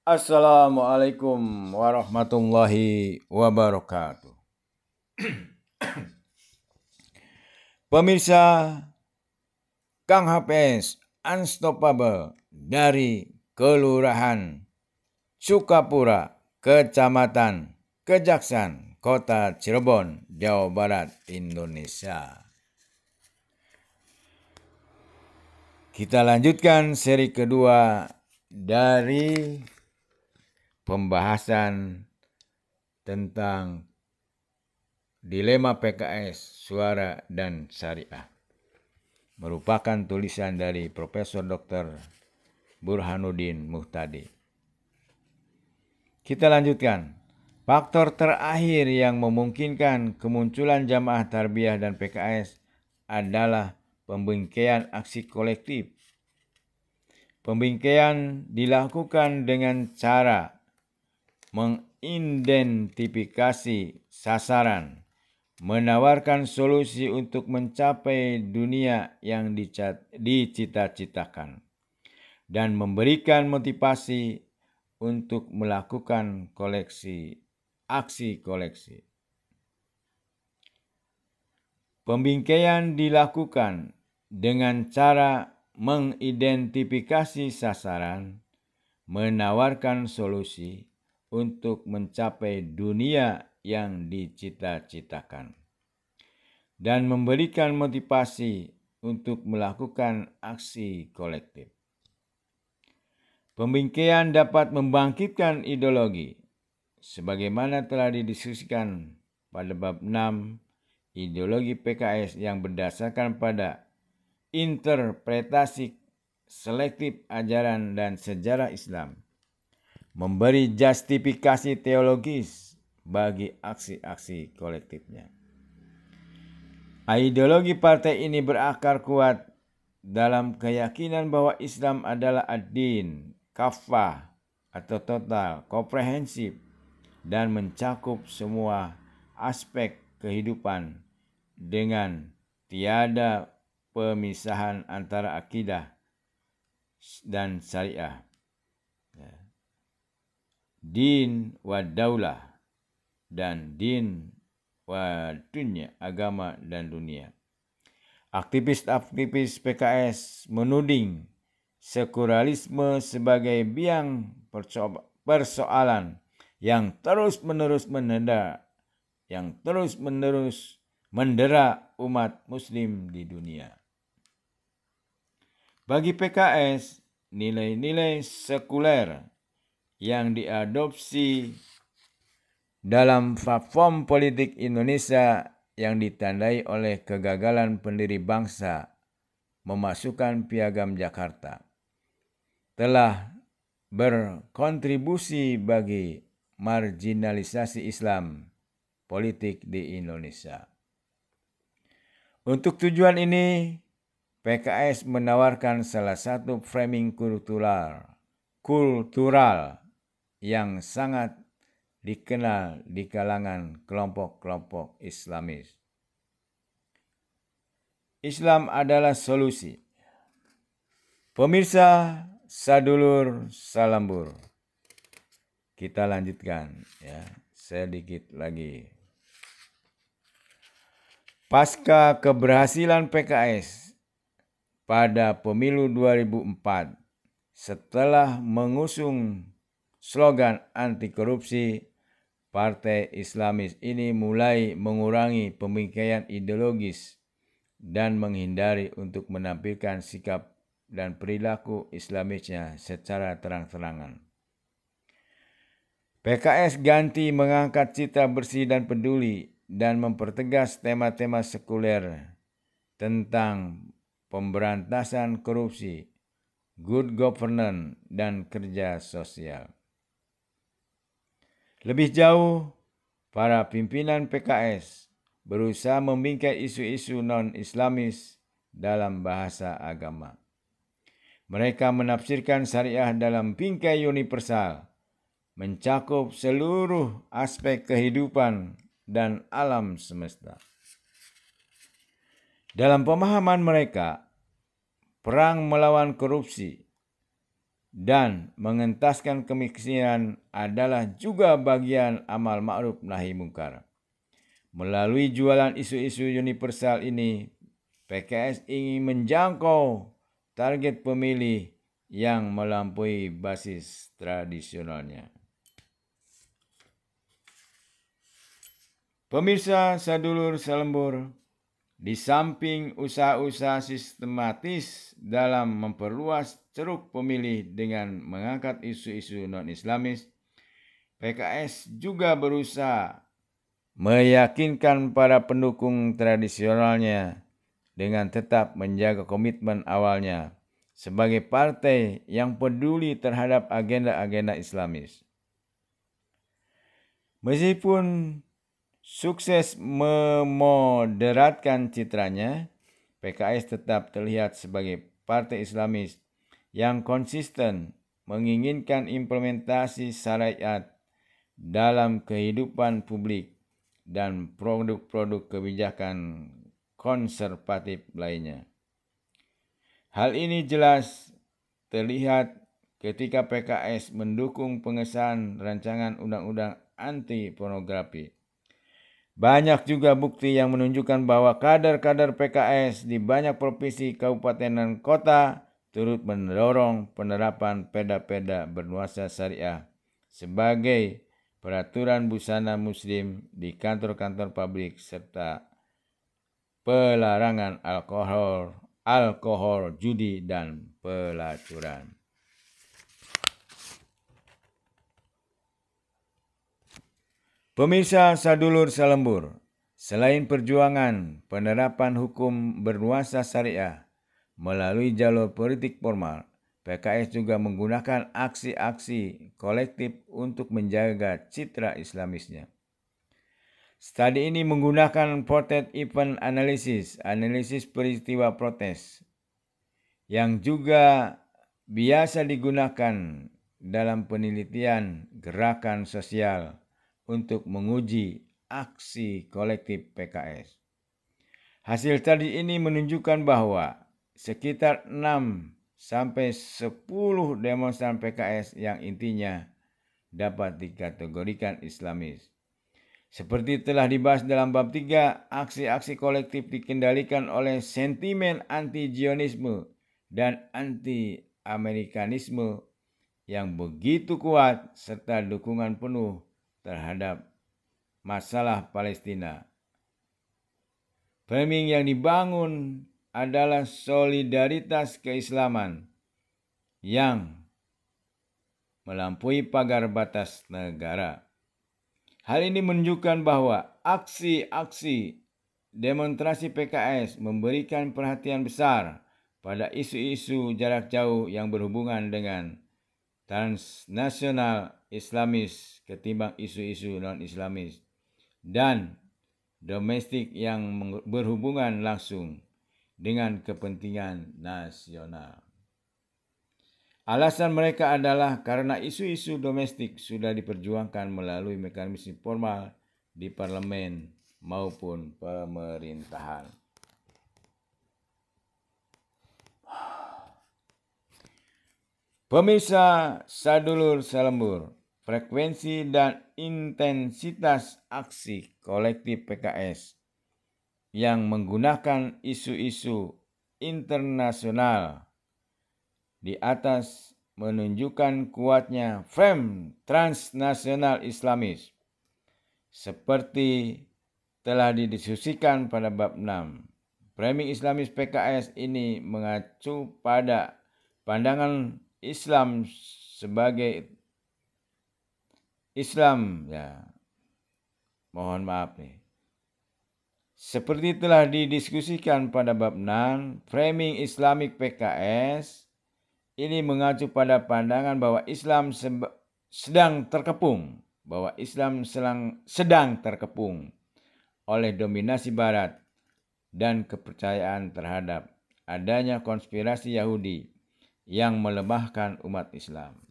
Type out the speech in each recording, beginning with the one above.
Assalamualaikum warahmatullahi wabarakatuh. Pemirsa, Kang Hapes Unstoppable dari Kelurahan Sukapura, Kecamatan Kejaksan, Kota Cirebon, Jawa Barat, Indonesia. Kita lanjutkan seri kedua dari pembahasan tentang dilema PKS, suara dan syariah. Merupakan tulisan dari Profesor Dr. Burhanuddin Muhtadi. Kita lanjutkan. Faktor terakhir yang memungkinkan kemunculan jamaah tarbiyah dan PKS adalah pembingkaian aksi kolektif. Pembingkaian dilakukan dengan cara mengidentifikasi sasaran, menawarkan solusi untuk mencapai dunia yang dicita-citakan, dan memberikan motivasi untuk melakukan aksi koleksi. Pembingkaian dilakukan dengan cara mengidentifikasi sasaran, menawarkan solusi untuk mencapai dunia yang dicita-citakan, dan memberikan motivasi untuk melakukan aksi kolektif. Pembingkaian dapat membangkitkan ideologi, sebagaimana telah didiskusikan pada bab 6, ideologi PKS yang berdasarkan pada interpretasi selektif ajaran dan sejarah Islam, memberi justifikasi teologis bagi aksi-aksi kolektifnya. Ideologi partai ini berakar kuat dalam keyakinan bahwa Islam adalah ad-din, kafah atau total, komprehensif, dan mencakup semua aspek kehidupan dengan tiada pemisahan antara akidah dan syariah. Din wa daulah dan din wa dunia, agama dan dunia. Aktivis-aktivis PKS menuding sekularisme sebagai biang persoalan yang terus-menerus mendera umat muslim di dunia. Bagi PKS, nilai-nilai sekuler yang diadopsi dalam platform politik Indonesia yang ditandai oleh kegagalan pendiri bangsa memasukkan Piagam Jakarta telah berkontribusi bagi marginalisasi Islam politik di Indonesia. Untuk tujuan ini, PKS menawarkan salah satu framing kultural yang sangat dikenal di kalangan kelompok-kelompok Islamis. Islam adalah solusi. Pemirsa, sadulur, salambur. Kita lanjutkan ya, sedikit lagi. Pasca keberhasilan PKS pada pemilu 2004, setelah mengusung slogan anti korupsi, Partai Islamis ini mulai mengurangi pembingkaian ideologis dan menghindari untuk menampilkan sikap dan perilaku Islamisnya secara terang-terangan. PKS ganti mengangkat citra bersih dan peduli dan mempertegas tema-tema sekuler tentang pemberantasan korupsi, good governance, dan kerja sosial. Lebih jauh, para pimpinan PKS berusaha membingkai isu-isu non-Islamis dalam bahasa agama. Mereka menafsirkan syariah dalam bingkai universal, mencakup seluruh aspek kehidupan dan alam semesta. Dalam pemahaman mereka, perang melawan korupsi dan mengentaskan kemiskinan adalah juga bagian amal ma'ruf nahi mungkar. Melalui jualan isu-isu universal ini, PKS ingin menjangkau target pemilih yang melampaui basis tradisionalnya. Pemirsa sadulur salembur, di samping usaha-usaha sistematis dalam memperluas ceruk pemilih dengan mengangkat isu-isu non-Islamis, PKS juga berusaha meyakinkan para pendukung tradisionalnya dengan tetap menjaga komitmen awalnya sebagai partai yang peduli terhadap agenda-agenda Islamis. Meskipun sukses memoderatkan citranya, PKS tetap terlihat sebagai partai Islamis yang konsisten menginginkan implementasi syariat dalam kehidupan publik dan produk-produk kebijakan konservatif lainnya. Hal ini jelas terlihat ketika PKS mendukung pengesahan rancangan undang-undang anti pornografi. Banyak juga bukti yang menunjukkan bahwa kader-kader PKS di banyak provinsi, kabupaten, dan kota turut mendorong penerapan perda-perda bernuansa syariah sebagai peraturan busana muslim di kantor-kantor pabrik serta pelarangan alkohol, judi, dan pelacuran. Pemirsa sadulur salembur, selain perjuangan penerapan hukum bernuansa syariah melalui jalur politik formal, PKS juga menggunakan aksi-aksi kolektif untuk menjaga citra Islamisnya. Studi ini menggunakan potret event analisis peristiwa protes, yang juga biasa digunakan dalam penelitian gerakan sosial untuk menguji aksi kolektif PKS. Hasil studi ini menunjukkan bahwa sekitar 6 sampai 10 demonstran PKS yang intinya dapat dikategorikan Islamis. Seperti telah dibahas dalam bab 3, aksi-aksi kolektif dikendalikan oleh sentimen anti-Zionisme dan anti-Amerikanisme yang begitu kuat serta dukungan penuh terhadap masalah Palestina. Framing yang dibangun adalah solidaritas keislaman yang melampaui pagar batas negara. Hal ini menunjukkan bahwa aksi-aksi demonstrasi PKS memberikan perhatian besar pada isu-isu jarak jauh yang berhubungan dengan transnasional Islamis ketimbang isu-isu non-Islamis dan domestik yang berhubungan langsung dengan kepentingan nasional. Alasan mereka adalah karena isu-isu domestik sudah diperjuangkan melalui mekanisme formal di parlemen maupun pemerintahan. Pemirsa sadulur salembur, frekuensi dan intensitas aksi kolektif PKS yang menggunakan isu-isu internasional di atas menunjukkan kuatnya frame transnasional Islamis seperti telah didiskusikan pada bab 6. Framing Islamis PKS ini mengacu pada pandangan Islam sebagai Islam, mohon maaf nih. Seperti telah didiskusikan pada bab 6, framing Islamic PKS ini mengacu pada pandangan bahwa Islam sedang terkepung, oleh dominasi Barat dan kepercayaan terhadap adanya konspirasi Yahudi yang melemahkan umat Islam.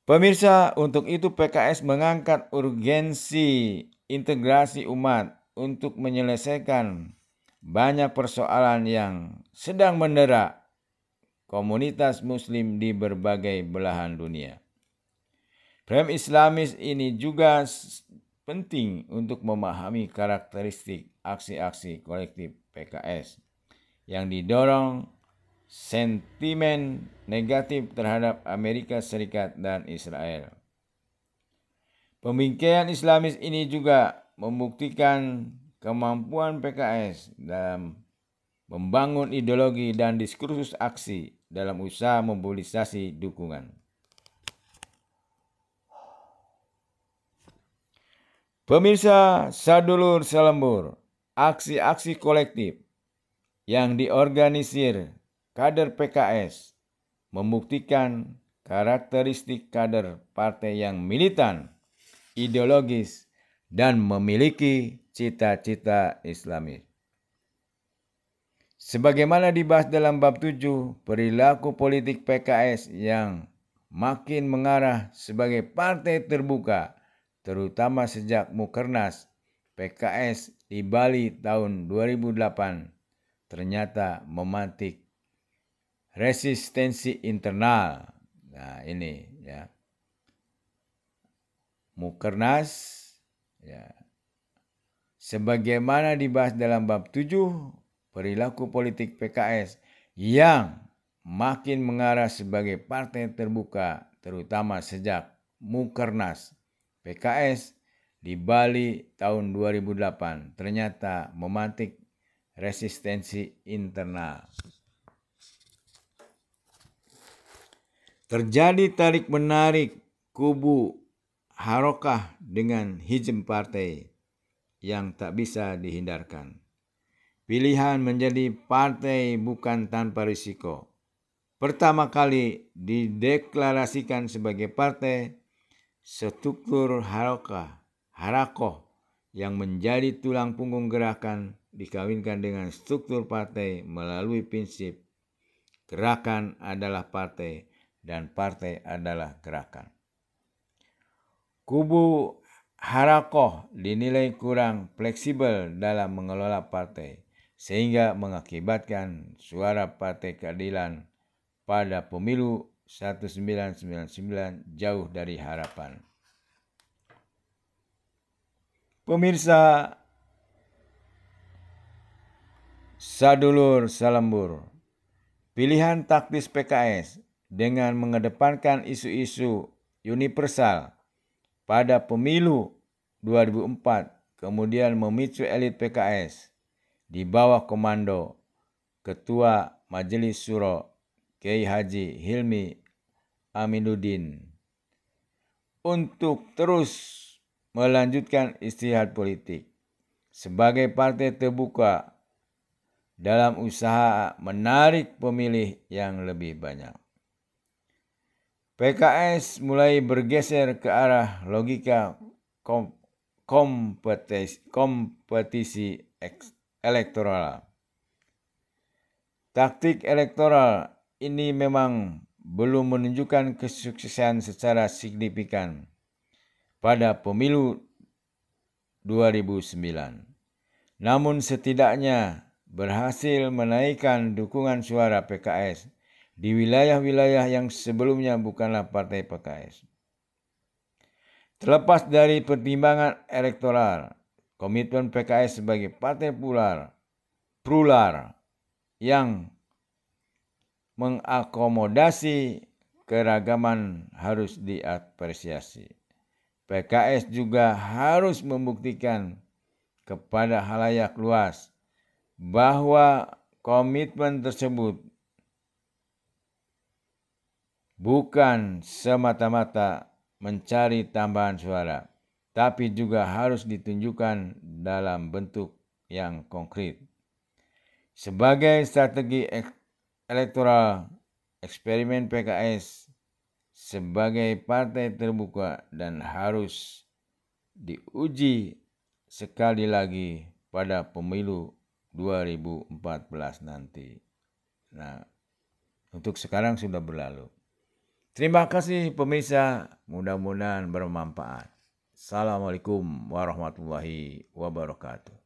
Pemirsa, untuk itu PKS mengangkat urgensi integrasi umat untuk menyelesaikan banyak persoalan yang sedang mendera komunitas muslim di berbagai belahan dunia. Frame Islamis ini juga penting untuk memahami karakteristik aksi-aksi kolektif PKS yang didorong sentimen negatif terhadap Amerika Serikat dan Israel. Pembingkaian Islamis ini juga membuktikan kemampuan PKS dalam membangun ideologi dan diskursus aksi dalam usaha mobilisasi dukungan. Pemirsa sadulur selembur, aksi-aksi kolektif yang diorganisir kader PKS membuktikan karakteristik kader partai yang militan, ideologis, dan memiliki cita-cita Islamis. Sebagaimana dibahas dalam bab 7, perilaku politik PKS yang makin mengarah sebagai partai terbuka, terutama sejak Mukernas PKS di Bali tahun 2008, ternyata memantik resistensi internal. Nah ini ya, Mukernas ya, sebagaimana dibahas dalam bab 7, perilaku politik PKS yang makin mengarah sebagai partai terbuka, terutama sejak Mukernas PKS di Bali tahun 2008, ternyata memantik resistensi internal. Terjadi tarik-menarik kubu Harokah dengan Hizb partai yang tak bisa dihindarkan. Pilihan menjadi partai bukan tanpa risiko. Pertama kali dideklarasikan sebagai partai, struktur Harakoh yang menjadi tulang punggung gerakan dikawinkan dengan struktur partai melalui prinsip gerakan adalah partai dan partai adalah gerakan. Kubu Harakoh dinilai kurang fleksibel dalam mengelola partai, sehingga mengakibatkan suara Partai Keadilan pada pemilu 1999 jauh dari harapan. Pemirsa sadulur selembur, pilihan taktis PKS dengan mengedepankan isu-isu universal pada pemilu 2004 kemudian memicu elit PKS di bawah komando Ketua Majelis Syuro Kiai Haji Hilmi Aminuddin untuk terus melanjutkan istihad politik sebagai partai terbuka dalam usaha menarik pemilih yang lebih banyak. PKS mulai bergeser ke arah logika kompetisi elektoral. Taktik elektoral ini memang belum menunjukkan kesuksesan secara signifikan pada pemilu 2009. Namun setidaknya berhasil menaikkan dukungan suara PKS di wilayah-wilayah yang sebelumnya bukanlah partai PKS. Terlepas dari pertimbangan elektoral, komitmen PKS sebagai partai plural yang mengakomodasi keragaman harus diapresiasi. PKS juga harus membuktikan kepada halayak luas bahwa komitmen tersebut bukan semata-mata mencari tambahan suara, tapi juga harus ditunjukkan dalam bentuk yang konkret. Sebagai strategi elektoral, eksperimen PKS sebagai partai terbuka dan harus diuji sekali lagi pada pemilu 2014 nanti. Nah, untuk sekarang sudah berlalu. Terima kasih pemirsa, mudah-mudahan bermanfaat. Assalamualaikum warahmatullahi wabarakatuh.